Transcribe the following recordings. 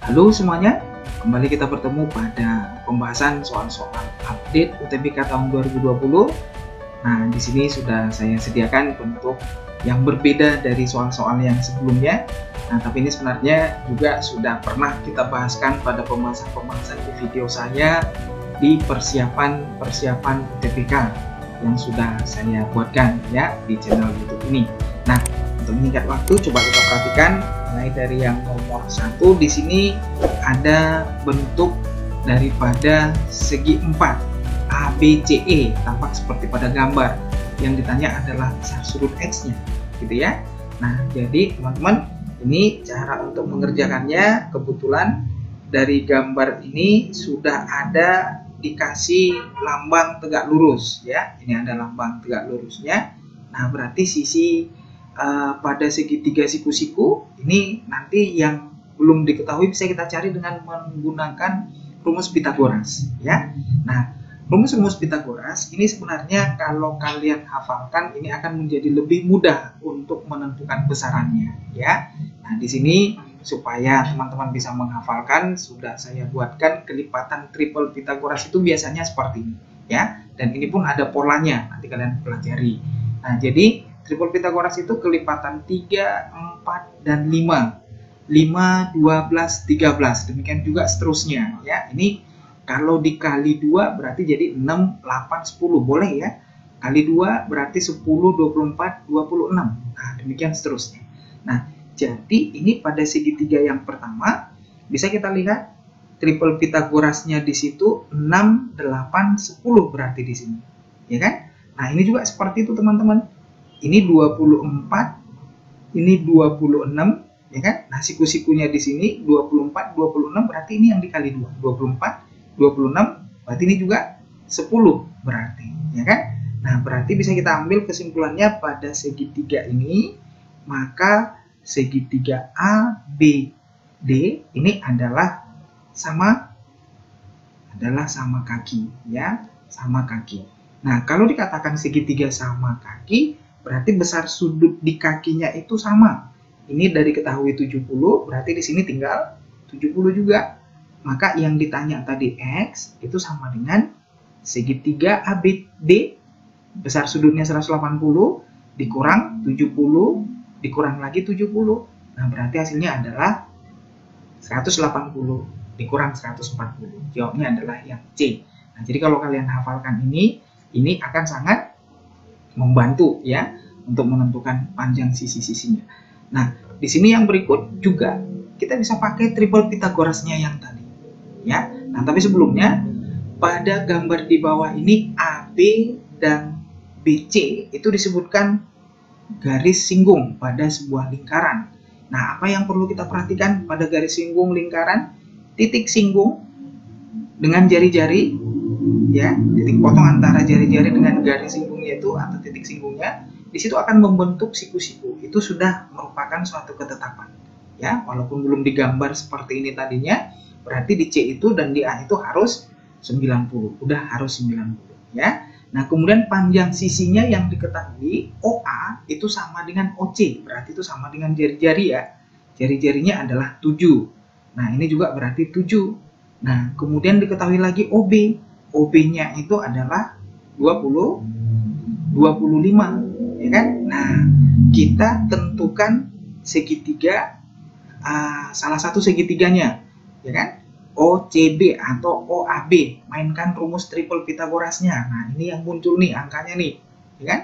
Halo semuanya, kembali kita bertemu pada pembahasan soal-soal update UTBK tahun 2020. Nah, di sini sudah saya sediakan bentuk yang berbeda dari soal-soal yang sebelumnya. Nah, tapi ini sebenarnya juga sudah pernah kita bahaskan pada pembahasan di video saya di persiapan UTBK yang sudah saya buatkan ya di channel YouTube ini. Nah, untuk menyingkat waktu, coba kita perhatikan mulai dari yang nomor 1. Di sini ada bentuk daripada segi 4 ABCE, tampak seperti pada gambar. Yang ditanya adalah besar sudut X-nya, gitu ya. Nah, jadi teman-teman, ini cara untuk mengerjakannya. Kebetulan dari gambar ini sudah ada dikasih lambang tegak lurus ya. Ini ada lambang tegak lurusnya. Nah, berarti sisi pada segitiga siku-siku ini nanti yang belum diketahui bisa kita cari dengan menggunakan rumus Pitagoras ya. Nah, rumus Pitagoras ini sebenarnya kalau kalian hafalkan ini akan menjadi lebih mudah untuk menentukan besarannya ya. Nah, di sini supaya teman-teman bisa menghafalkan sudah saya buatkan kelipatan triple Pitagoras itu biasanya seperti ini ya. Dan ini pun ada polanya, nanti kalian pelajari. Nah, jadi triple Pitagoras itu kelipatan 3, 4, dan 5. 5, 12, 13. Demikian juga seterusnya ya. Ini kalau dikali 2 berarti jadi 6, 8, 10. Boleh ya. Kali 2 berarti 10, 24, 26. Nah, demikian seterusnya. Nah, jadi ini pada segitiga yang pertama bisa kita lihat triple Pitagorasnya di situ 6, 8, 10 berarti di sini. Ya kan? Nah, ini juga seperti itu teman-teman. Ini 24, ini 26, ya kan? Nah, siku-sikunya di sini 24, 26 berarti ini yang dikali 2. 24, 26 berarti ini juga 10 berarti, ya kan? Nah, berarti bisa kita ambil kesimpulannya pada segitiga ini, maka segitiga ABD ini adalah sama kaki, ya, sama kaki. Nah, kalau dikatakan segitiga sama kaki, berarti besar sudut di kakinya itu sama. Ini dari ketahui 70, berarti di sini tinggal 70 juga. Maka yang ditanya tadi X itu sama dengan segitiga ABD, besar sudutnya 180 dikurang 70 dikurang lagi 70. Nah, berarti hasilnya adalah 180 dikurang 140. Jawabnya adalah yang C. Nah, jadi kalau kalian hafalkan ini akan sangat membantu ya untuk menentukan panjang sisi-sisinya. Nah, di sini yang berikut juga kita bisa pakai triple Pitagorasnya yang tadi ya. Nah, tapi sebelumnya pada gambar di bawah ini AB dan BC itu disebutkan garis singgung pada sebuah lingkaran. Nah, apa yang perlu kita perhatikan pada garis singgung lingkaran? Titik singgung dengan jari-jari ya, titik potong antara jari-jari dengan garis singgungnya itu atau titik singgungnya di situ akan membentuk siku-siku. Itu sudah merupakan suatu ketetapan ya, walaupun belum digambar seperti ini tadinya, berarti di C itu dan di A itu harus 90, udah harus 90 ya. Nah, kemudian panjang sisinya yang diketahui OA itu sama dengan OC, berarti itu sama dengan jari-jari ya, jari-jarinya adalah 7. Nah, ini juga berarti 7. Nah, kemudian diketahui lagi OB, OB-nya itu adalah 25, ya kan? Nah, kita tentukan segitiga, salah satu segitiganya, ya kan? OCB atau OAB, mainkan rumus triple Pitagorasnya. Nah, ini yang muncul nih angkanya nih, ya kan?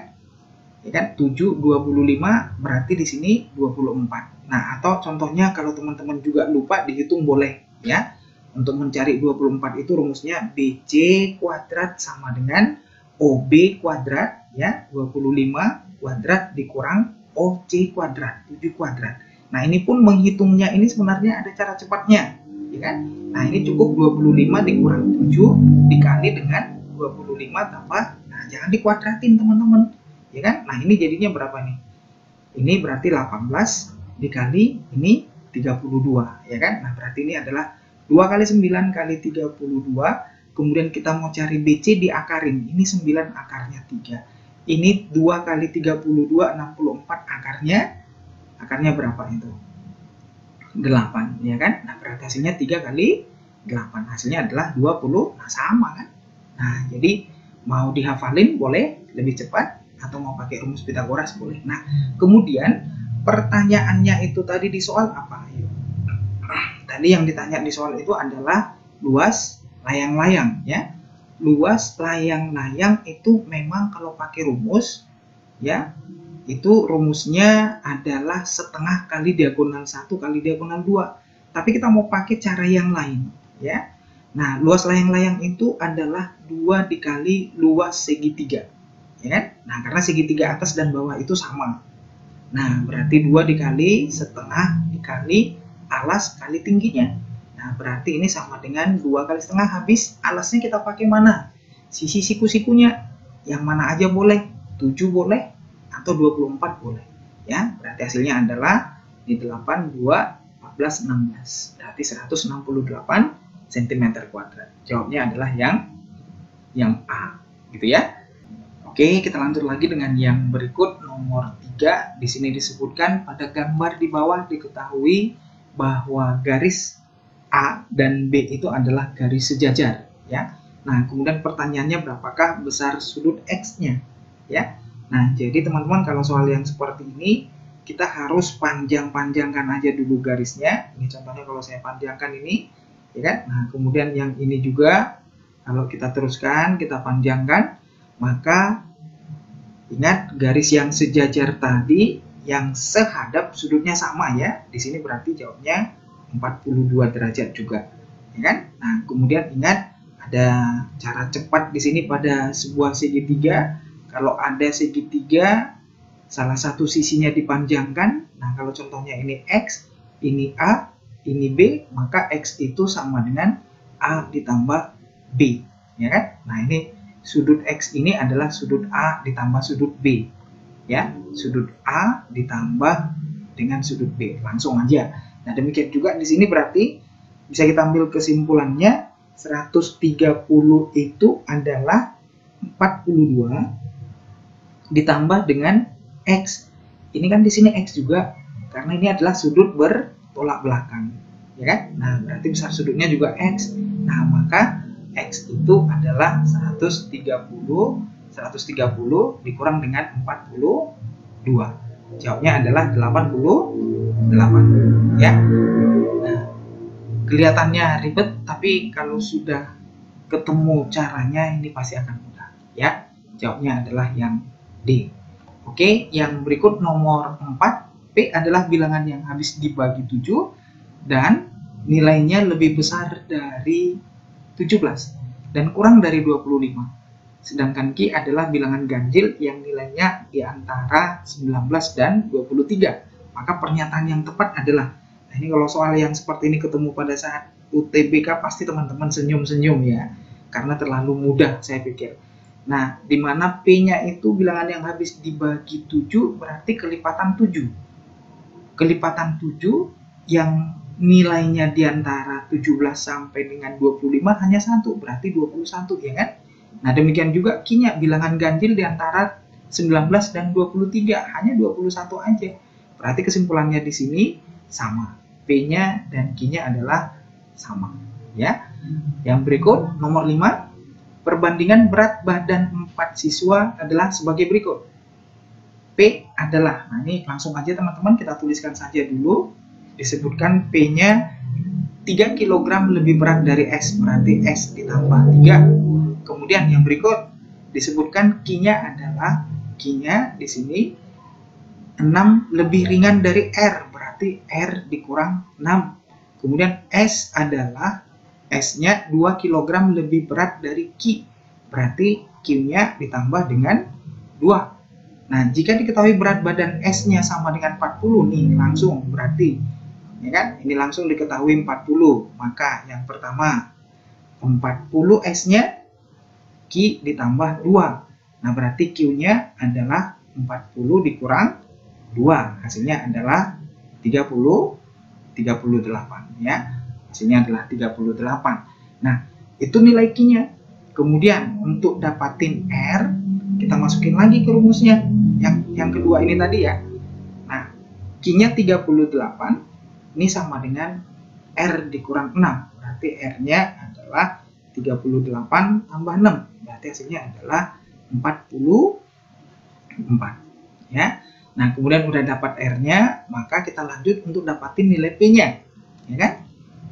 Ya kan? 7, 25 berarti di sini 24. Nah, atau contohnya kalau teman-teman juga lupa dihitung boleh, ya. Untuk mencari 24 itu rumusnya BC kuadrat sama dengan OB kuadrat ya, 25 kuadrat dikurang OC kuadrat, 7 kuadrat. Nah, ini pun menghitungnya ini sebenarnya ada cara cepatnya, ya kan? Nah, ini cukup 25 dikurang 7 dikali dengan 25 tambah, nah jangan dikuadratin teman-teman, ya kan? Nah, ini jadinya berapa nih? Ini berarti 18 dikali ini 32, ya kan? Nah, berarti ini adalah 2 kali 9 kali 32, kemudian kita mau cari BC diakarin, ini 9 akarnya 3. Ini 2 kali 32, 64 akarnya berapa itu? 8, ya kan? Nah, berarti hasilnya 3 kali 8, hasilnya adalah 20. Nah, sama kan? Nah, jadi mau dihafalin boleh lebih cepat, atau mau pakai rumus Pitagoras boleh. Nah, kemudian pertanyaannya itu tadi di soal apa? Tadi yang ditanya di soal itu adalah luas layang-layang, ya. Luas layang-layang itu memang kalau pakai rumus, ya, itu rumusnya adalah setengah kali diagonal 1 kali diagonal 2. Tapi kita mau pakai cara yang lain, ya. Nah, luas layang-layang itu adalah 2 dikali luas segitiga, ya kan? Nah, karena segitiga atas dan bawah itu sama. Nah, berarti 2 dikali setengah dikali alas kali tingginya. Nah, berarti ini sama dengan 2 kali setengah. Habis alasnya kita pakai mana? Sisi siku-sikunya. Yang mana aja boleh. 7 boleh atau 24 boleh. Ya, berarti hasilnya adalah di 8, 2, 14, 16. Berarti 168 cm kuadrat. Jawabnya adalah yang A, gitu ya. Oke, kita lanjut lagi dengan yang berikut, nomor 3. Di sini disebutkan pada gambar di bawah diketahui bahwa garis A dan B itu adalah garis sejajar, ya. Nah, kemudian pertanyaannya berapakah besar sudut X-nya, ya. Nah, jadi teman-teman kalau soal yang seperti ini kita harus panjang-panjangkan aja dulu garisnya. Ini contohnya kalau saya panjangkan ini, ya kan? Nah, kemudian yang ini juga kalau kita teruskan, kita panjangkan, maka ingat garis yang sejajar tadi yang sehadap sudutnya sama, ya. Di sini berarti jawabnya 42 derajat juga, ya kan? Nah, kemudian ingat ada cara cepat di sini pada sebuah segitiga. Kalau ada segitiga salah satu sisinya dipanjangkan, nah kalau contohnya ini X, ini A, ini B, maka X itu sama dengan A ditambah B, ya kan? Nah, ini sudut X ini adalah sudut A ditambah sudut B, ya. Sudut A ditambah dengan sudut B, langsung aja. Nah, demikian juga di sini berarti bisa kita ambil kesimpulannya 130 itu adalah 42 ditambah dengan X. Ini kan di sini X juga karena ini adalah sudut bertolak belakang, ya kan? Nah, berarti besar sudutnya juga X. Nah, maka X itu adalah 130 dikurang dengan 42. Jawabnya adalah 88, ya. Nah, kelihatannya ribet, tapi kalau sudah ketemu caranya ini pasti akan mudah, ya. Jawabnya adalah yang D. Oke, yang berikut nomor 4. P adalah bilangan yang habis dibagi 7 dan nilainya lebih besar dari 17 dan kurang dari 25. Sedangkan Q adalah bilangan ganjil yang nilainya di antara 19 dan 23. Maka pernyataan yang tepat adalah, nah ini kalau soal yang seperti ini ketemu pada saat UTBK pasti teman-teman senyum-senyum, ya. Karena terlalu mudah saya pikir. Nah, di mana P-nya itu bilangan yang habis dibagi 7 berarti kelipatan 7. Kelipatan 7 yang nilainya di antara 17 sampai dengan 25 hanya 1, berarti 21, ya kan? Nah, demikian juga Q-nya bilangan ganjil di antara 19 dan 23, hanya 21 aja. Berarti kesimpulannya di sini sama. P-nya dan Q-nya adalah sama, ya. Yang berikut nomor 5. Perbandingan berat badan 4 siswa adalah sebagai berikut. P adalah, nah ini langsung aja teman-teman kita tuliskan saja dulu. Disebutkan P-nya 3 kg lebih berat dari S, berarti S ditambah 3. Kemudian yang berikut disebutkan Q-nya adalah, Q-nya di sini 6 lebih ringan dari R, berarti R dikurang 6. Kemudian S adalah, S-nya 2 kg lebih berat dari Q, berarti Q-nya ditambah dengan 2. Nah, jika diketahui berat badan S-nya sama dengan 40 nih, langsung berarti, ya kan? Ini langsung diketahui 40. Maka yang pertama 40 S-nya, Q ditambah 2. Nah, berarti Q-nya adalah 40 dikurang 2. Hasilnya adalah 38, ya. Hasilnya adalah 38. Nah, itu nilai Q-nya. Kemudian untuk dapatin R, kita masukin lagi ke rumusnya. Yang kedua ini tadi, ya. Nah, Q-nya 38 ini sama dengan R dikurang 6. Berarti R-nya adalah 38 tambah 6. Berarti hasilnya adalah 44. Ya. Nah, kemudian udah dapat R-nya, maka kita lanjut untuk dapatin nilai P-nya. Ya kan?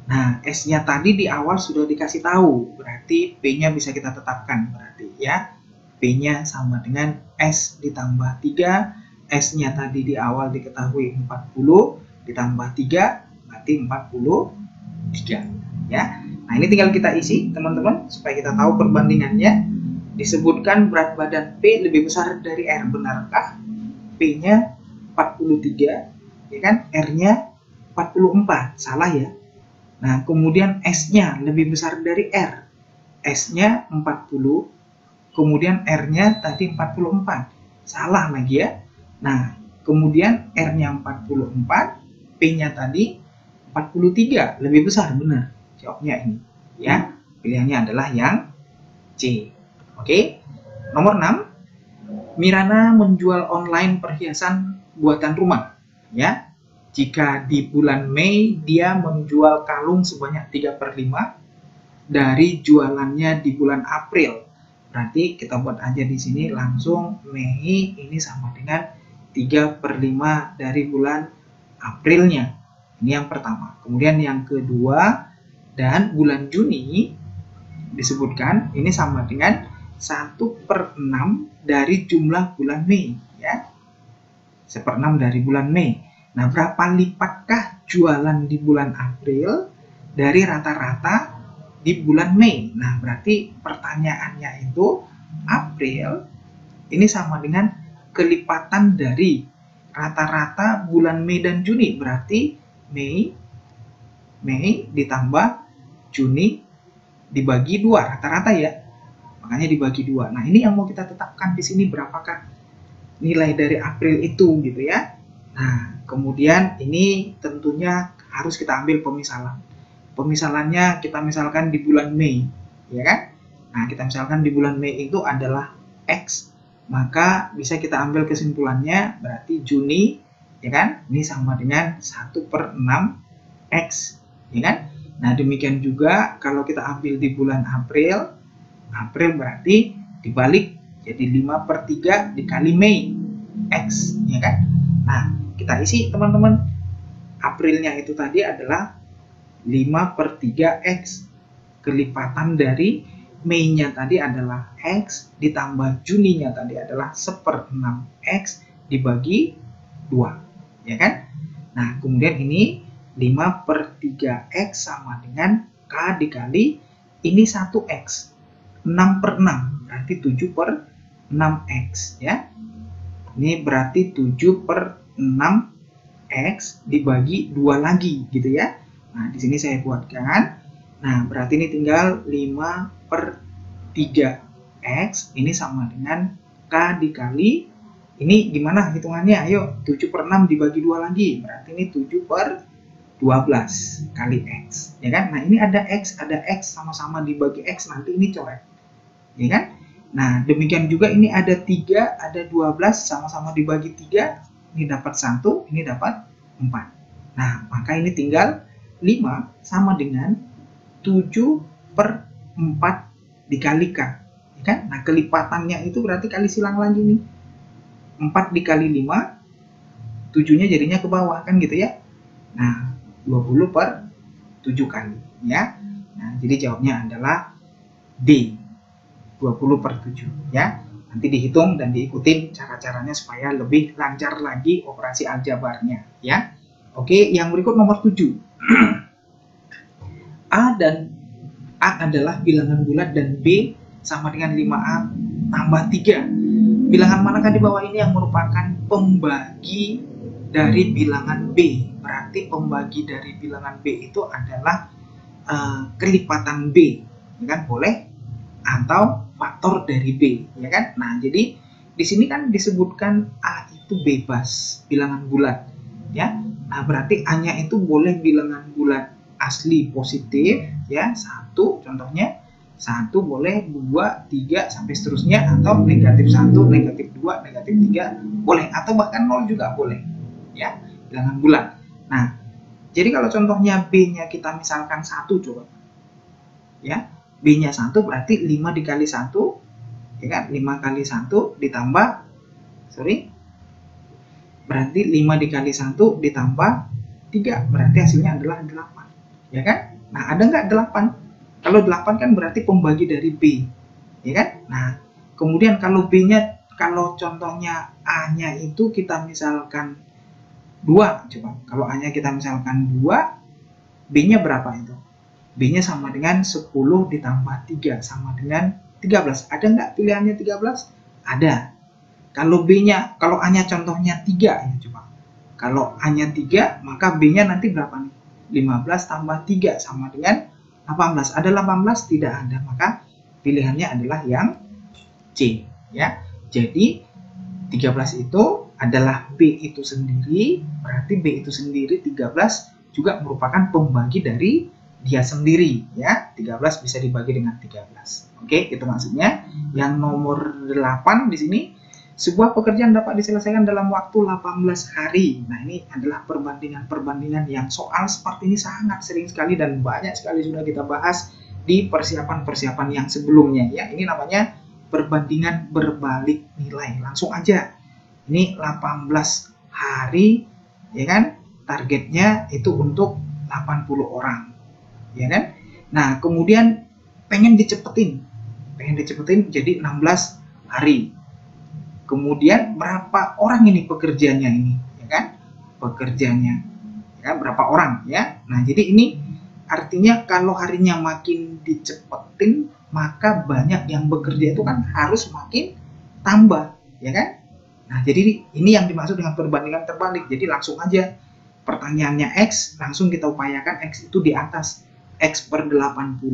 Nah, S-nya tadi di awal sudah dikasih tahu. Berarti P-nya bisa kita tetapkan. Berarti ya, P-nya sama dengan S ditambah 3. S-nya tadi di awal diketahui 40 ditambah 3 berarti 43 ya. Nah, ini tinggal kita isi teman-teman supaya kita tahu perbandingannya. Disebutkan berat badan P lebih besar dari R, benarkah? P-nya 43 ya kan, R-nya 44, salah ya. Nah, kemudian S-nya lebih besar dari R, S-nya 40, kemudian R-nya tadi 44, salah lagi ya. Nah, kemudian R-nya 44, P-nya tadi 43, lebih besar, benar. Jawabnya ini, ya. Pilihannya adalah yang C. Oke. Nomor 6, Mirana menjual online perhiasan buatan rumah, ya. Jika di bulan Mei dia menjual kalung sebanyak 3/5 dari jualannya di bulan April. Berarti kita buat aja di sini langsung Mei ini sama dengan 3/5 dari bulan Aprilnya. Ini yang pertama. Kemudian yang kedua, dan bulan Juni disebutkan ini sama dengan 1/6 dari jumlah bulan Mei, ya. 1/6 dari bulan Mei. Nah, berapa lipatkah jualan di bulan April dari rata-rata di bulan Mei? Nah, berarti pertanyaannya itu April ini sama dengan kelipatan dari rata-rata bulan Mei dan Juni. Berarti Mei ditambah Juni dibagi 2, rata-rata ya. Makanya dibagi 2. Nah, ini yang mau kita tetapkan di sini berapakah nilai dari April itu gitu ya. Nah, kemudian ini tentunya harus kita ambil pemisalan. Pemisalannya kita misalkan di bulan Mei, ya kan? Nah, kita misalkan di bulan Mei itu adalah X. Maka bisa kita ambil kesimpulannya berarti Juni, ya kan? Ini sama dengan 1/6 X, ya kan? Nah, demikian juga kalau kita ambil di bulan April berarti dibalik jadi 5/3 dikali Mei X, ya kan? Nah, kita isi teman-teman. Aprilnya itu tadi adalah 5/3 X. Kelipatan dari Mei-nya tadi adalah X ditambah Juni-nya tadi adalah 1/6 X dibagi 2, ya kan? Nah, kemudian ini 5/3 X sama dengan K dikali ini 1X. 6/6 berarti 7/6 X, ya. Ini berarti 7/6 X dibagi 2 lagi gitu ya. Nah, di sini saya buatkan. Nah, berarti ini tinggal 5/3 X ini sama dengan K dikali ini gimana hitungannya? Ayo, 7/6 dibagi 2 lagi. Berarti ini 7/12 kali X, ya kan? Nah, ini ada X sama-sama dibagi X, nanti ini coret, ya kan? Nah, demikian juga ini ada 3, ada 12 sama-sama dibagi 3, ini dapat 1, ini dapat 4. Nah, maka ini tinggal 5 sama dengan 7/4 dikali K, ya kan? Nah, kelipatannya itu berarti kali silang lagi nih. 4 dikali 5, 7-nya jadinya ke bawah, kan gitu ya. Nah, 20/7 kali, ya. Nah, jadi jawabnya adalah D, 20/7, ya. Nanti dihitung dan diikutin cara-caranya supaya lebih lancar lagi operasi aljabarnya, ya. Oke, yang berikut nomor 7. A adalah bilangan bulat dan B sama dengan 5A tambah 3. Bilangan manakah di bawah ini yang merupakan pembagi dari bilangan B? Berarti pembagi dari bilangan B itu adalah kelipatan B, ya kan? Boleh, atau faktor dari B, ya kan? Nah, jadi di sini kan disebutkan A itu bebas, bilangan bulat, ya. Nah, berarti A-nya itu boleh bilangan bulat asli positif, ya, 1 contohnya, 1 boleh, 2, 3 sampai seterusnya, atau negatif 1, negatif 2, negatif 3 boleh, atau bahkan 0 juga boleh, ya, bilangan bulat. Nah, Jadi kalau contohnya B-nya kita misalkan 1 coba. Ya, B-nya 1 berarti 5 dikali 1, ya kan? 5 kali 1 ditambah, berarti 5 dikali 1 ditambah 3, berarti hasilnya adalah 8. Ya kan? Nah, ada nggak 8? Kalau 8 kan berarti pembagi dari B. Ya kan? Nah, kemudian kalau B-nya, kalau contohnya A-nya itu kita misalkan 2, coba. Kalau A-nya kita misalkan 2, B-nya berapa itu? B-nya sama dengan 10 ditambah 3, sama dengan 13. Ada nggak pilihannya 13? Ada. Kalau B-nya, kalau A-nya contohnya 3, ya coba. Kalau A-nya 3, maka B-nya nanti berapa nih? 15 tambah 3 sama dengan 18. Ada 18? Tidak ada. Maka pilihannya adalah yang C. Ya. Jadi 13 itu adalah B itu sendiri, berarti B itu sendiri 13 juga merupakan pembagi dari dia sendiri, ya. 13 bisa dibagi dengan 13. Oke, itu maksudnya. Yang nomor 8 di sini, sebuah pekerjaan dapat diselesaikan dalam waktu 18 hari. Nah, ini adalah perbandingan-perbandingan yang soal seperti ini sangat sering sekali dan banyak sekali sudah kita bahas di persiapan-persiapan yang sebelumnya, ya. Ini namanya perbandingan berbalik nilai. Langsung aja. Ini 18 hari, ya kan? Targetnya itu untuk 80 orang. Ya kan? Nah, kemudian pengen dicepetin jadi 16 hari. Kemudian berapa orang ini pekerjanya ini, ya kan? Pekerjanya, ya, berapa orang, ya? Nah, jadi ini artinya kalau harinya makin dicepetin, maka banyak yang bekerja itu kan harus makin tambah, ya kan? Nah, jadi ini yang dimaksud dengan perbandingan terbalik. Jadi langsung aja pertanyaannya X, langsung kita upayakan X itu di atas. X per 80,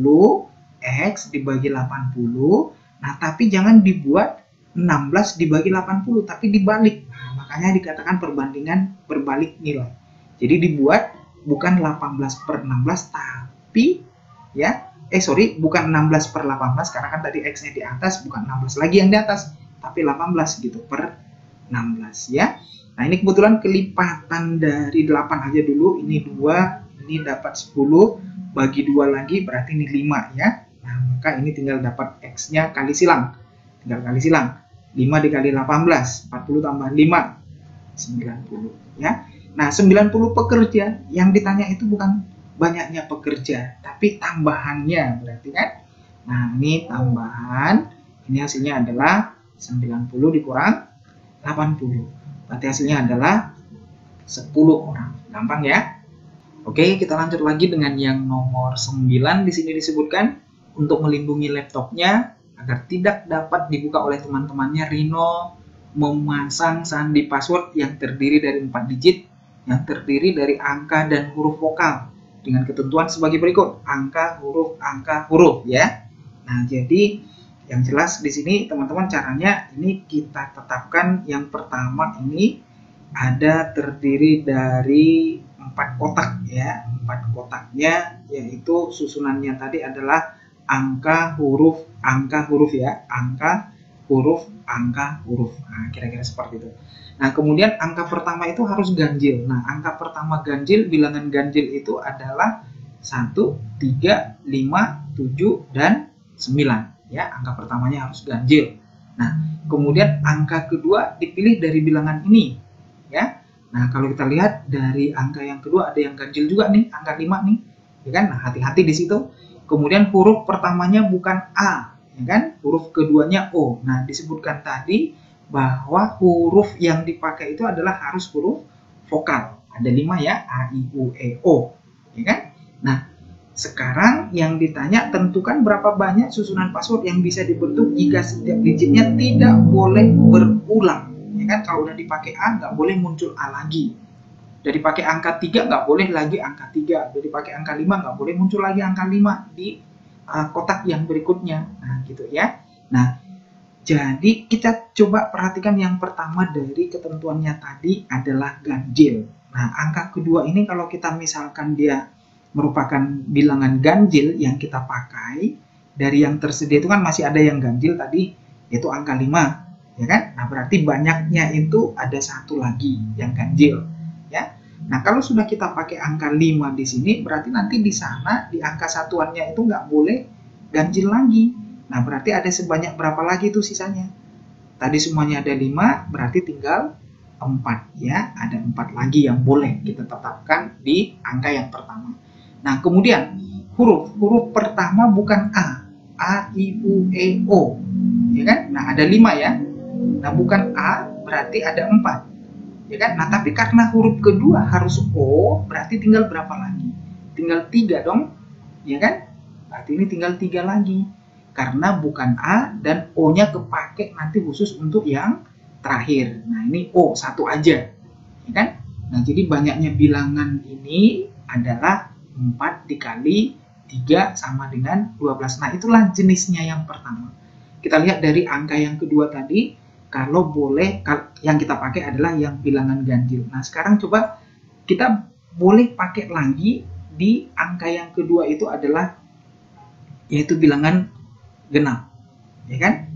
X dibagi 80. Nah, tapi jangan dibuat 16 dibagi 80, tapi dibalik. Nah, makanya dikatakan perbandingan berbalik nilai. Jadi dibuat bukan 18 per 16, tapi ya, bukan 16 per 18, karena kan tadi X-nya di atas, bukan 16 lagi yang di atas, tapi 18 gitu per 16, ya. Nah, ini kebetulan kelipatan dari 8 aja dulu. Ini 2, ini dapat 10, bagi 2 lagi berarti ini 5, ya. Nah, maka ini tinggal dapat X-nya kali silang. Tinggal kali silang. 5 dikali 18, 40 tambah 5, 90, ya. Nah, 90 pekerja, yang ditanya itu bukan banyaknya pekerja, tapi tambahannya, berarti kan. Nah, ini tambahan, ini hasilnya adalah 90 dikurang 80. Berarti hasilnya adalah 10 orang. Gampang ya? Oke, kita lanjut lagi dengan yang nomor 9. Di sini disebutkan untuk melindungi laptopnya agar tidak dapat dibuka oleh teman-temannya, Rino memasang sandi password yang terdiri dari 4 digit, yang terdiri dari angka dan huruf vokal dengan ketentuan sebagai berikut: angka, huruf, ya. Nah, jadi yang jelas di sini teman-teman caranya ini kita tetapkan. Yang pertama ini ada terdiri dari 4 kotak, ya. 4 kotaknya yaitu susunannya tadi adalah angka, huruf, ya. Angka, huruf. Nah, kira-kira seperti itu. Nah, kemudian angka pertama itu harus ganjil. Nah, angka pertama ganjil, bilangan ganjil itu adalah 1, 3, 5, 7, dan 9. Ya, angka pertamanya harus ganjil. Nah, kemudian angka kedua dipilih dari bilangan ini, ya. Nah, kalau kita lihat dari angka yang kedua ada yang ganjil juga nih, angka 5 nih, ya kan? Nah, hati-hati di situ. Kemudian huruf pertamanya bukan A, ya kan? Huruf keduanya O. Nah, disebutkan tadi bahwa huruf yang dipakai itu adalah harus huruf vokal. Ada 5 ya, A, I, U, E, O, ya kan? Nah, sekarang yang ditanya, tentukan berapa banyak susunan password yang bisa dibentuk jika setiap digitnya tidak boleh berulang. Ya kan, kalau udah dipakai A nggak boleh muncul A lagi. Udah dipakai angka 3 nggak boleh lagi angka 3. Udah dipakai angka 5 nggak boleh muncul lagi angka 5 di kotak yang berikutnya. Nah, gitu ya. Nah, jadi kita coba perhatikan yang pertama dari ketentuannya tadi adalah ganjil. Nah, angka kedua ini kalau kita misalkan dia merupakan bilangan ganjil yang kita pakai, dari yang tersedia itu kan masih ada yang ganjil tadi, yaitu angka 5, ya kan? Nah, berarti banyaknya itu ada 1 lagi yang ganjil, ya. Nah, kalau sudah kita pakai angka 5 di sini, berarti nanti di sana, di angka satuannya itu nggak boleh ganjil lagi. Nah, berarti ada sebanyak berapa lagi itu sisanya? Tadi semuanya ada 5, berarti tinggal 4 ya. Ada 4 lagi yang boleh kita tetapkan di angka yang pertama. Nah, kemudian huruf pertama bukan A, I, U, E, O. Ya kan? Nah, ada 5 ya. Nah, bukan A, berarti ada 4. Ya kan? Nah, tapi karena huruf kedua harus O, berarti tinggal berapa lagi? Tinggal 3 dong. Ya kan? Berarti ini tinggal 3 lagi. Karena bukan A dan O-nya kepake nanti khusus untuk yang terakhir. Nah, ini O, 1 aja. Ya kan? Nah, jadi banyaknya bilangan ini adalah 4 dikali 3 sama dengan 12. Nah, itulah jenisnya yang pertama. Kita lihat dari angka yang kedua tadi. Kalau boleh, yang kita pakai adalah yang bilangan ganjil. Nah, sekarang coba kita boleh pakai lagi di angka yang kedua itu adalah yaitu bilangan genap. Ya kan?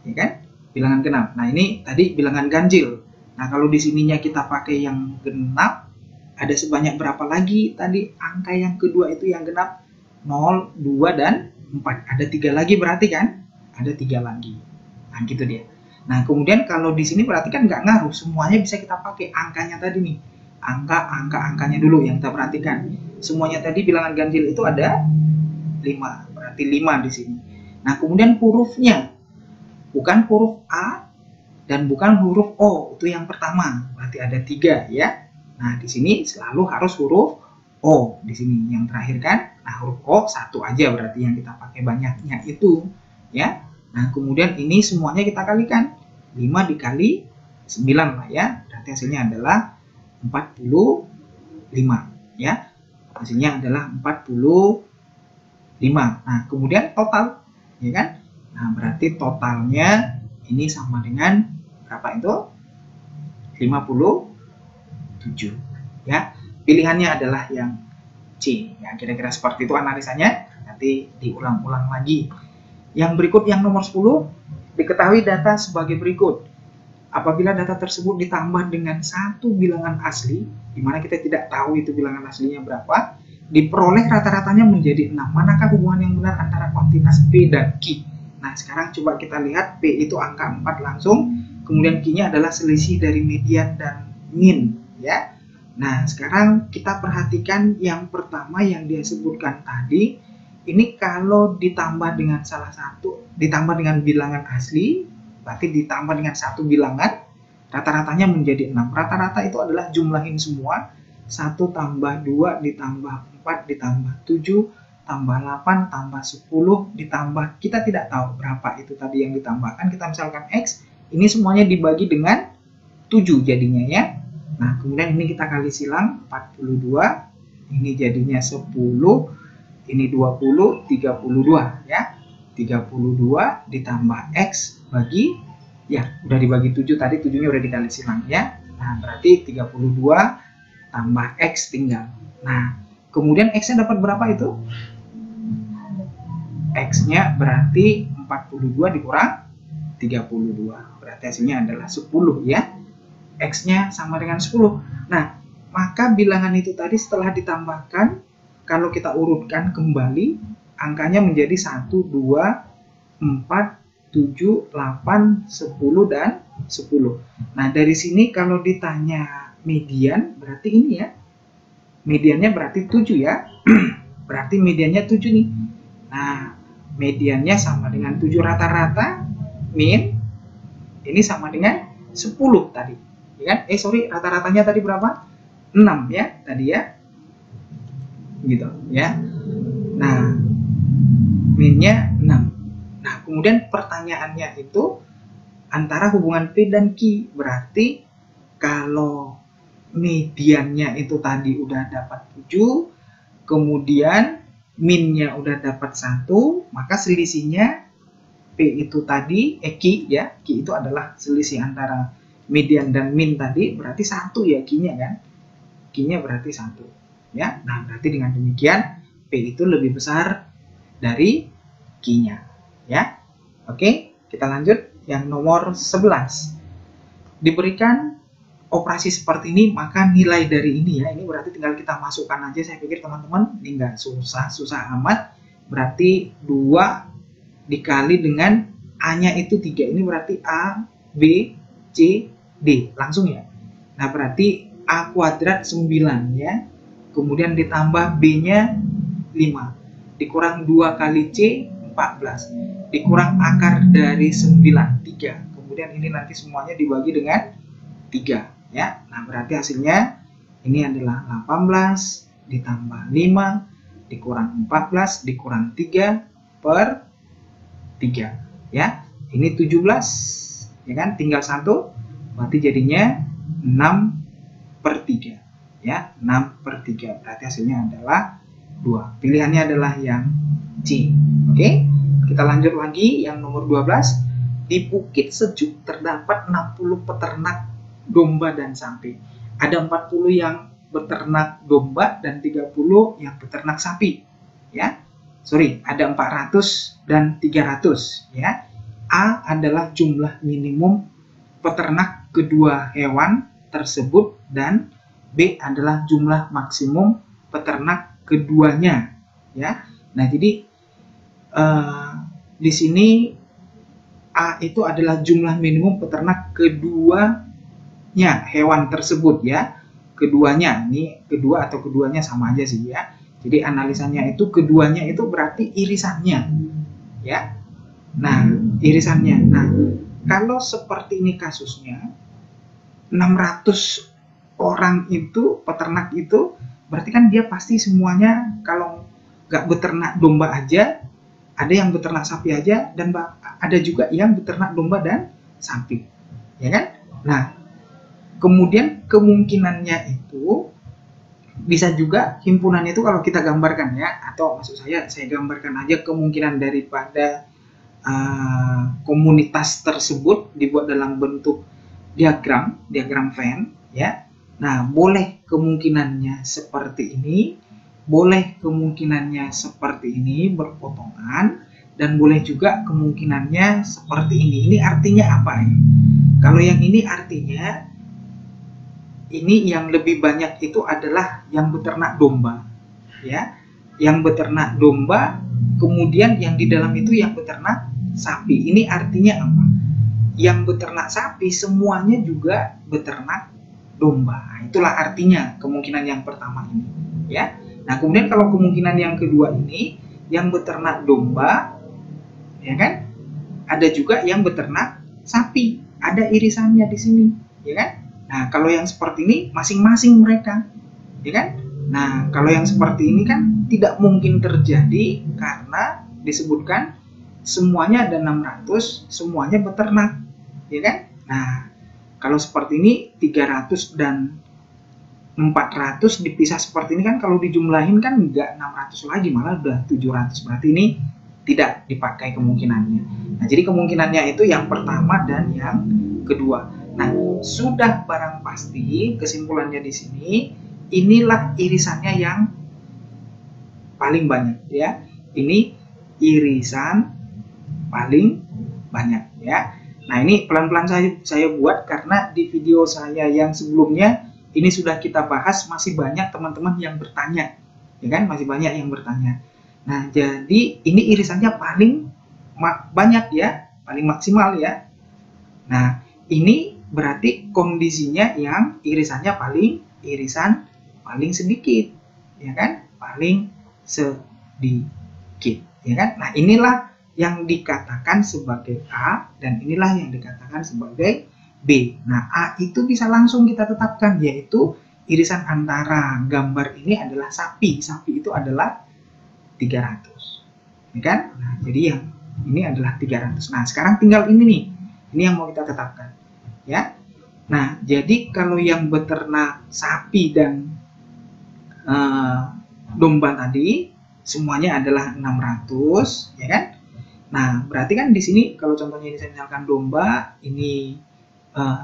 Ya kan? Bilangan genap. Nah, ini tadi bilangan ganjil. Nah, kalau di sininya kita pakai yang genap, ada sebanyak berapa lagi tadi angka yang kedua itu yang genap? 0, 2, dan 4. Ada 3 lagi berarti kan? Ada 3 lagi. Nah, gitu dia. Nah, kemudian kalau di sini berarti kan nggak ngaruh, semuanya bisa kita pakai angkanya tadi nih. Angkanya dulu yang kita perhatikan. Semuanya tadi bilangan ganjil itu ada 5, berarti 5 di sini. Nah, kemudian hurufnya bukan huruf A dan bukan huruf O, itu yang pertama. Berarti ada 3 ya. Nah, di sini selalu harus huruf O di sini yang terakhir kan. Nah, huruf O 1 aja berarti yang kita pakai banyaknya itu ya. Nah, kemudian ini semuanya kita kalikan. 5 dikali 9 lah ya. Berarti hasilnya adalah 45 ya. Hasilnya adalah 45. Nah, kemudian total ya kan. Nah, berarti totalnya ini sama dengan berapa itu? 57 ya. Pilihannya adalah yang C ya. Kira-kira seperti itu analisanya. Nanti diulang-ulang lagi. Yang berikut yang nomor 10, diketahui data sebagai berikut. Apabila data tersebut ditambah dengan satu bilangan asli, di mana kita tidak tahu itu bilangan aslinya berapa, diperoleh rata-ratanya menjadi 6. Manakah hubungan yang benar antara kuantitas P dan Q? Nah, sekarang coba kita lihat P itu angka 4 langsung, kemudian Q-nya adalah selisih dari median dan min. Ya. Nah, sekarang kita perhatikan yang pertama yang dia sebutkan tadi. Ini kalau ditambah dengan ditambah dengan bilangan asli, berarti ditambah dengan satu bilangan, rata-ratanya menjadi 6. Rata-rata itu adalah jumlahin semua, 1 tambah 2 ditambah 4 ditambah 7 tambah 8 tambah 10 ditambah, kita tidak tahu berapa itu tadi yang ditambahkan. Kita misalkan X, ini semuanya dibagi dengan 7 jadinya ya. Nah, kemudian ini kita kali silang, 42, ini jadinya 10, ini 20, 32 ya. 32 ditambah X bagi, ya udah dibagi 7 tadi, 7-nya udah dikali silang ya. Nah, berarti 32 tambah X tinggal. Nah, kemudian X-nya dapat berapa itu? X-nya berarti 42 dikurang 32. Berarti hasilnya adalah 10 ya. X-nya sama dengan 10. Nah, maka bilangan itu tadi setelah ditambahkan, kalau kita urutkan kembali, angkanya menjadi 1, 2, 4, 7, 8, 10, dan 10. Nah, dari sini kalau ditanya median, berarti ini ya. Mediannya berarti 7 ya. Berarti mediannya 7 nih. Nah, mediannya sama dengan 7 rata-rata, min, ini sama dengan 10 tadi. Ya kan? Rata-ratanya tadi berapa? 6 ya, tadi ya. Gitu ya. Nah, minnya 6. Nah, kemudian pertanyaannya itu antara hubungan P dan Q. Berarti kalau mediannya itu tadi udah dapat 7, kemudian minnya udah dapat 1, maka selisihnya P itu tadi, Q ya, Q itu adalah selisih antara median dan min tadi, berarti 1 ya Q-nya kan. Q-nya berarti 1. Ya, nah berarti dengan demikian P itu lebih besar dari Q-nya ya. Oke, kita lanjut yang nomor 11. Diberikan operasi seperti ini, maka nilai dari ini ya, ini berarti tinggal kita masukkan aja. Saya pikir teman-teman ini nggak susah amat. Berarti 2 dikali dengan A-nya itu 3. Ini berarti A, B, C, D. Langsung ya. Nah, berarti A kuadrat 9 ya. Kemudian ditambah B-nya 5. Dikurang 2 kali C, 14. Dikurang akar dari 9, 3. Kemudian ini nanti semuanya dibagi dengan 3 ya. Nah, berarti hasilnya ini adalah 18 ditambah 5 dikurang 14 dikurang 3 per 3 ya. Ini 17 ya kan, tinggal 1, berarti jadinya 6 per 3 ya. 6 per 3 berarti hasilnya adalah 2. Pilihannya adalah yang C. Oke, kita lanjut lagi yang nomor 12. Di Bukit Sejuk terdapat 60 peternak domba dan sapi. Ada 40 yang beternak domba dan 30 yang beternak sapi ya. Sorry, ada 400 dan 300 ya. A adalah jumlah minimum peternak kedua hewan tersebut dan B adalah jumlah maksimum peternak keduanya ya. Nah, jadi di sini A itu adalah jumlah minimum peternak keduanya hewan tersebut ya. Keduanya, ini kedua atau keduanya sama aja sih ya. Jadi analisanya itu keduanya itu berarti irisannya ya. Nah, irisannya. Nah, kalau seperti ini kasusnya 600 orang itu peternak itu berarti kan dia pasti semuanya, kalau nggak beternak domba aja, ada yang beternak sapi aja, dan ada juga yang beternak domba dan sapi ya kan. Nah, kemudian kemungkinannya itu bisa juga himpunan itu kalau kita gambarkan ya, atau maksud saya gambarkan aja kemungkinan daripada komunitas tersebut dibuat dalam bentuk diagram Venn ya. Nah, boleh kemungkinannya seperti ini, boleh kemungkinannya seperti ini berpotongan, dan boleh juga kemungkinannya seperti ini. Ini artinya apa ya? Kalau yang ini artinya ini yang lebih banyak itu adalah yang beternak domba ya, yang beternak domba, kemudian yang di dalam itu yang beternak sapi. Ini artinya apa? Yang beternak sapi semuanya juga beternak domba. Itulah artinya kemungkinan yang pertama ini ya. Nah, kemudian kalau kemungkinan yang kedua ini yang beternak domba ya kan, ada juga yang beternak sapi, ada irisannya di sini ya kan. Nah, kalau yang seperti ini masing-masing mereka ya kan. Nah, kalau yang seperti ini kan tidak mungkin terjadi karena disebutkan semuanya ada 600, semuanya beternak ya kan. Nah, kalau seperti ini 300 dan 400 dipisah seperti ini kan, kalau dijumlahin kan enggak 600 lagi, malah udah 700. Berarti ini tidak dipakai kemungkinannya. Nah, jadi kemungkinannya itu yang pertama dan yang kedua. Nah, sudah barang pasti kesimpulannya di sini, inilah irisannya yang paling banyak ya. Ini irisan paling banyak ya. Nah, ini pelan-pelan saya buat karena di video saya yang sebelumnya ini sudah kita bahas, masih banyak teman-teman yang bertanya ya kan, masih banyak yang bertanya. Nah, jadi ini irisannya paling banyak ya, paling maksimal ya. Nah, ini berarti kondisinya yang irisan paling sedikit ya kan, paling sedikit ya kan. Nah, inilah yang dikatakan sebagai A dan inilah yang dikatakan sebagai B. Nah, A itu bisa langsung kita tetapkan, yaitu irisan antara gambar ini adalah sapi. Sapi itu adalah 300 ya kan. Nah, jadi yang ini adalah 300. Nah, sekarang tinggal ini nih, ini yang mau kita tetapkan ya. Nah, jadi kalau yang beternak sapi dan domba tadi semuanya adalah 600 ya kan. Nah, berarti kan di sini kalau contohnya ini saya misalkan domba, ini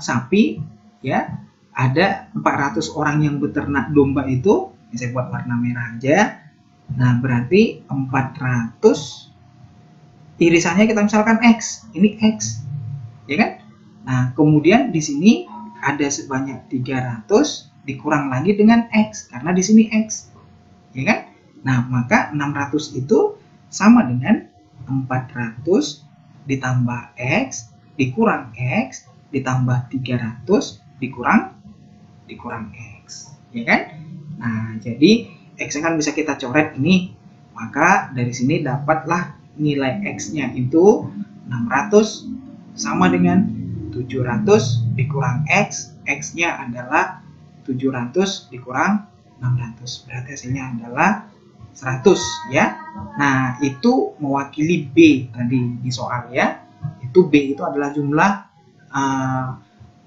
sapi ya, ada 400 orang yang beternak domba itu, ini saya buat warna merah aja. Nah, berarti 400 irisannya kita misalkan X, ini X ya kan. Nah, kemudian di sini ada sebanyak 300 dikurang lagi dengan X, karena di sini X, ya kan? Nah, maka 600 itu sama dengan 400 ditambah X dikurang X ditambah 300 dikurang X, ya kan? Nah, jadi X kan bisa kita coret ini, maka dari sini dapatlah nilai X-nya itu 600 sama dengan 700 dikurang X, X-nya adalah 700 dikurang 600, berarti hasilnya adalah 100, ya. Nah, itu mewakili B tadi di soal, ya. Itu B itu adalah jumlah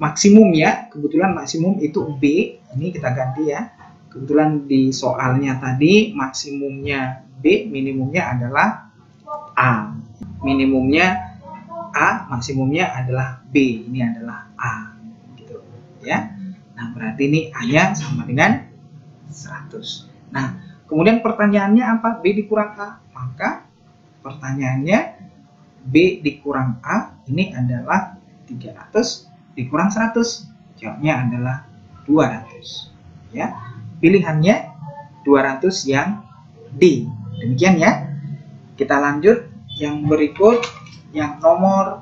maksimum, ya. Kebetulan maksimum itu B, ini kita ganti, ya. Kebetulan di soalnya tadi maksimumnya B, minimumnya adalah A. Minimumnya A, maksimumnya adalah B. Ini adalah A, gitu, ya. Nah, berarti ini A-nya sama dengan 100. Nah, kemudian pertanyaannya apa? B dikurang A. Maka pertanyaannya B dikurang A ini adalah 300 dikurang 100. Jawabnya adalah 200. Ya. Pilihannya 200 yang D. Demikian, ya. Kita lanjut yang berikut, yang nomor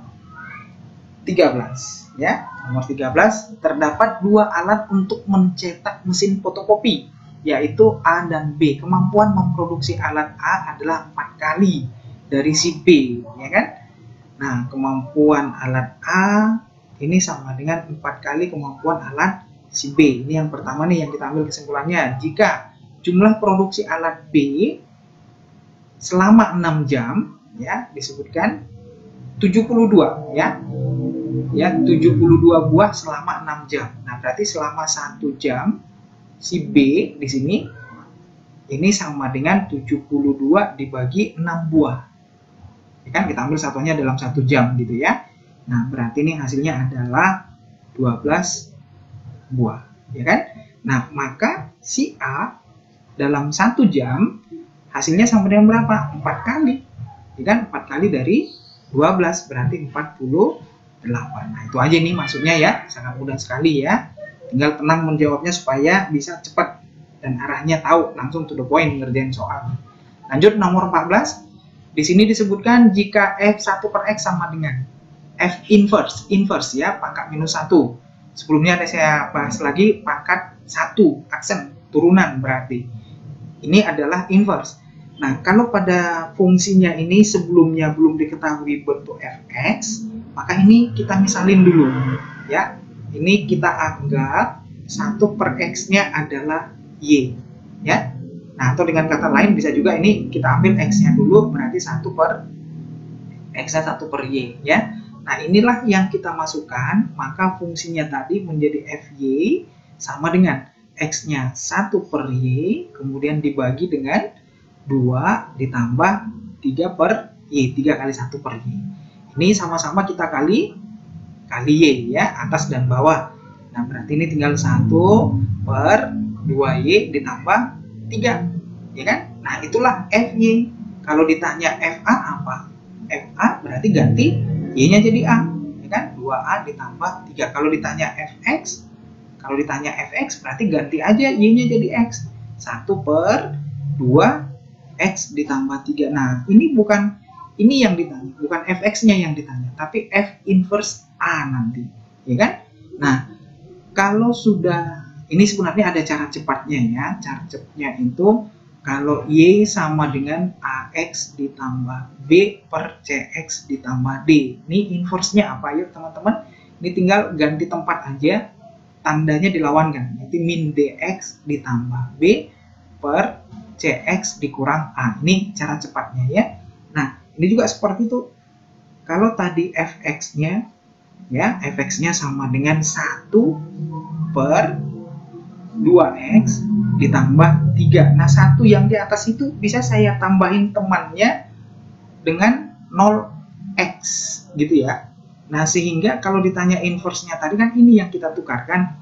13, ya. Nomor 13, terdapat dua alat untuk mencetak mesin fotokopi, yaitu A dan B. Kemampuan memproduksi alat A adalah 4 kali dari si B, ya kan? Nah, kemampuan alat A ini sama dengan 4 kali kemampuan alat si B. Ini yang pertama nih yang kita ambil kesimpulannya. Jika jumlah produksi alat B selama 6 jam, ya, disebutkan 72, ya. Ya, 72 buah selama 6 jam. Nah, berarti selama 1 jam si B di sini ini sama dengan 72 dibagi 6 buah. Ya kan, kita ambil satunya dalam 1 jam gitu, ya. Nah, berarti ini hasilnya adalah 12 buah, ya kan? Nah, maka si A dalam 1 jam hasilnya sama dengan berapa? 4 kali. Ya kan? 4 kali dari 12 berarti 48. Nah, itu aja nih maksudnya, ya. Sangat mudah sekali, ya. Tinggal tenang menjawabnya supaya bisa cepat dan arahnya tahu, langsung to the point ngerjain soal. Lanjut nomor 14. Di sini disebutkan jika F1 per X sama dengan F inverse, ya, pangkat minus 1. Sebelumnya ada saya bahas lagi pangkat 1, aksen, turunan berarti. Ini adalah inverse. Nah, kalau pada fungsinya ini sebelumnya belum diketahui bentuk Fx, maka ini kita misalin dulu, ya. Ini kita anggap 1 per X-nya adalah Y, ya. Nah, atau dengan kata lain bisa juga ini kita ambil X-nya dulu, berarti 1 per X-nya 1 per Y, ya. Nah, inilah yang kita masukkan, maka fungsinya tadi menjadi Fy sama dengan X-nya 1 per Y, kemudian dibagi dengan 2 ditambah 3 per Y, 3 kali 1 per Y. Ini sama-sama kita kali Y, ya, atas dan bawah. Nah, berarti ini tinggal 1 per 2Y ditambah 3, ya kan? Nah, itulah Fy. Kalau ditanya Fa apa? Fa berarti ganti Y-nya jadi A, ya kan? 2A ditambah 3. Kalau ditanya Fx, berarti ganti aja Y-nya jadi X. 1 per 2 X ditambah 3. Nah, ini bukan ini yang ditanya, bukan Fx-nya yang ditanya, tapi F inverse A nanti, ya kan? Nah, kalau sudah, ini sebenarnya ada cara cepatnya, ya. Cara cepatnya itu kalau Y sama dengan AX ditambah B per CX ditambah D. Ini inverse-nya apa? Yuk teman-teman, ini tinggal ganti tempat aja, tandanya dilawankan. Nanti min DX ditambah B per CX dikurang A. Ini cara cepatnya, ya. Nah, ini juga seperti itu. Kalau tadi Fx-nya, ya, Fx-nya sama dengan 1 per 2x ditambah 3. Nah, 1 yang di atas itu bisa saya tambahin temannya dengan 0x gitu, ya. Nah, sehingga kalau ditanya inverse-nya tadi kan ini yang kita tukarkan,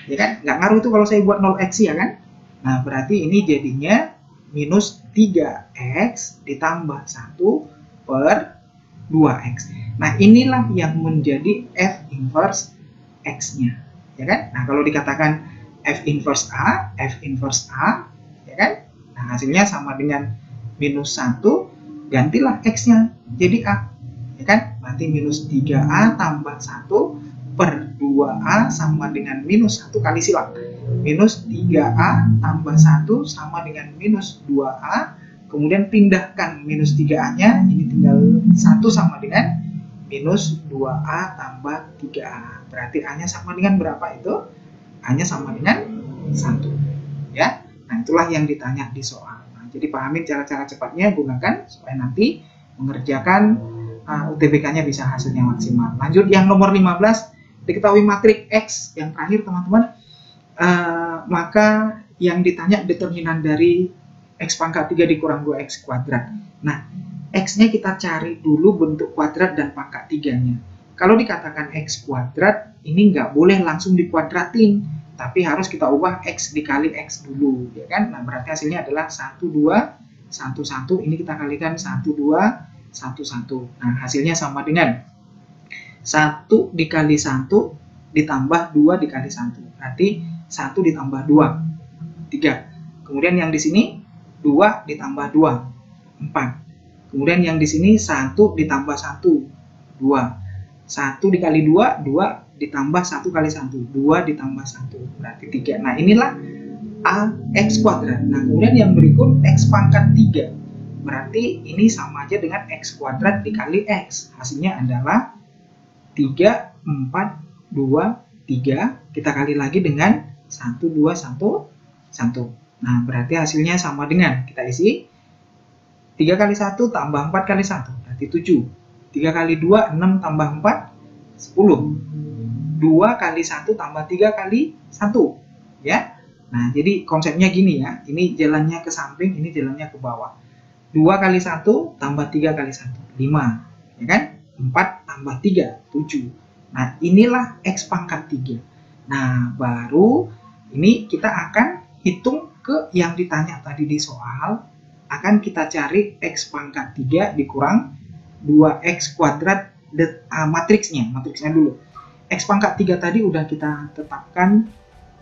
ya kan? Nggak ngaruh itu kalau saya buat 0x, ya kan? Nah, berarti ini jadinya minus 3x ditambah 1 per 2x. Nah, inilah yang menjadi F inverse x-nya, ya kan? Nah, kalau dikatakan F inverse A, ya kan? Nah, hasilnya sama dengan minus 1, gantilah X-nya jadi A, ya kan? Berarti minus 3A tambah 1 per 2A sama dengan minus 1 kali silang. Minus 3A tambah 1 sama dengan minus 2A, kemudian pindahkan minus 3A-nya, ini tinggal 1 sama dengan minus 2A tambah 3A. Berarti A-nya sama dengan berapa itu? A-nya sama dengan 1. Ya. Nah, itulah yang ditanya di soal. Jadi pahamin cara-cara cepatnya, gunakan supaya nanti mengerjakan UTBK-nya bisa hasilnya maksimal. Lanjut yang nomor 15, diketahui matriks X yang terakhir teman-teman, maka yang ditanya determinan dari X pangkat 3 dikurang 2X kuadrat. Nah, X-nya kita cari dulu bentuk kuadrat dan pangkat 3-nya. Kalau dikatakan X kuadrat, ini nggak boleh langsung dikuadratin, tapi harus kita ubah X dikali X dulu, ya kan? Nah, berarti hasilnya adalah 1, 2, 1, 1. Ini kita kalikan 1, 2, 1, 1. Nah, hasilnya sama dengan 1 dikali 1 ditambah 2 dikali 1. Berarti 1 ditambah 2, 3. Kemudian yang di sini 2 ditambah 2, 4. Kemudian yang di sini 1 ditambah 1, 2. 1 dikali 2, 2 ditambah 1 kali 1, 2 ditambah 1, berarti 3. Nah, inilah AX kuadrat. Nah, kemudian yang berikut X pangkat 3. Berarti ini sama aja dengan X kuadrat dikali X. Hasilnya adalah 3, 4, 2, 3. Kita kali lagi dengan 1, 2, 1, 1. Nah, berarti hasilnya sama dengan, kita isi 3 kali 1 tambah 4 kali 1, berarti 7. 3 kali 2, 6 tambah 4, 10. 2 kali 1 tambah 3 kali 1. Ya. Nah, jadi konsepnya gini ya. Ini jalannya ke samping, ini jalannya ke bawah. 2 kali 1 tambah 3 kali 1, 5. Ya kan? 4 tambah 3, 7. Nah, inilah X pangkat 3. Nah, baru ini kita akan hitung ke yang ditanya tadi di soal. Akan kita cari X pangkat 3 dikurang 2X kuadrat matriksnya dulu. X pangkat 3 tadi udah kita tetapkan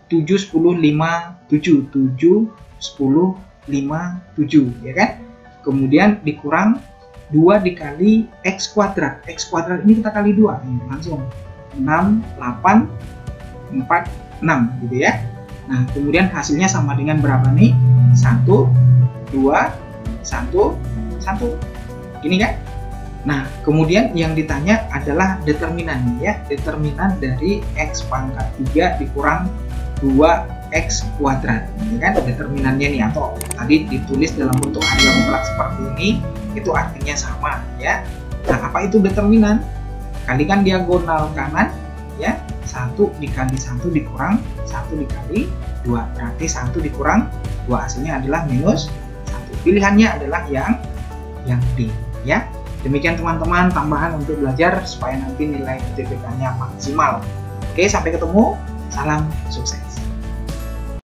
7, 10, 5, 7. 7, 10, 5, 7. Ya kan? Kemudian dikurang 2 dikali X kuadrat. X kuadrat ini kita kali 2. Langsung 6, 8, 4, 6 gitu ya. Nah, kemudian hasilnya sama dengan berapa nih? 1, 2, 1, 1. Ini kan? Nah, kemudian yang ditanya adalah determinannya ya. Determinan dari X pangkat 3 dikurang 2X kuadrat. Ini kan determinannya nih, atau tadi ditulis dalam bentuk harian mutlak seperti ini, itu artinya sama ya. Nah, apa itu determinan? Kalikan diagonal kanan ya. 1 dikali 1 dikurang 1 dikali 2. Berarti 1 dikurang 2, hasilnya adalah minus 1. Pilihannya adalah yang D ya. Demikian teman-teman tambahan untuk belajar supaya nanti nilai UTBK-nya maksimal. Oke, sampai ketemu. Salam sukses.